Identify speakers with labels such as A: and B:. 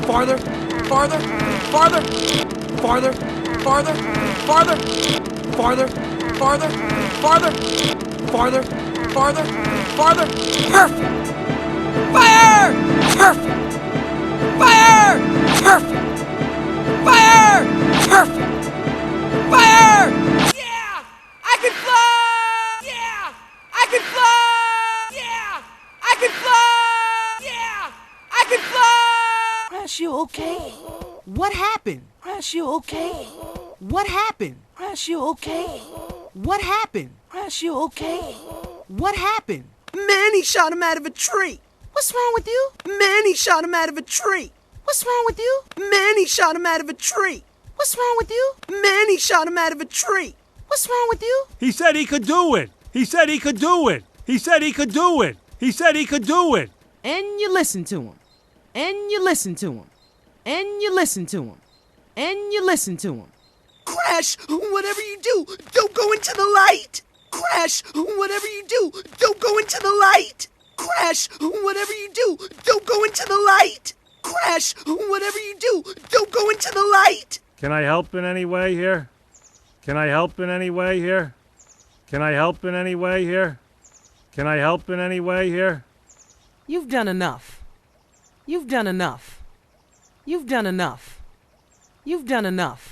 A: Farther, farther, farther, farther, farther, farther, farther, farther, farther, farther, farther, farther. Perfect! Fire! Perfect! Fire! Perfect! Fire! Perfect! Fire! Yeah! I can fly! Yeah! I can fly! Yeah! I can fly! Yeah! I can fly!
B: Crash, you okay? What happened? Crash, you okay? What happened? Crash, you okay? What happened? Crash, you okay? What happened?
C: Manny shot him out of a tree.
B: What's wrong with you?
C: Manny shot him out of a tree.
B: What's wrong with you?
C: Manny shot him out of a tree.
B: What's wrong with you?
C: Manny shot him out of a tree.
B: What's wrong with you?
D: He said he could do it. He said he could do it. He said he could do it. He said he could do it.
B: And you listen to him. And you listen to him. And you listen to him. And you listen to him.
C: Crash, whatever you do, don't go into the light. Crash, whatever you do, don't go into the light. Crash, whatever you do, don't go into the light. Crash, whatever you do, don't go into the light.
D: Can I help in any way here? Can I help in any way here? Can I help in any way here? Can I help in any way here?
B: You've done enough. You've done enough. You've done enough. You've done enough.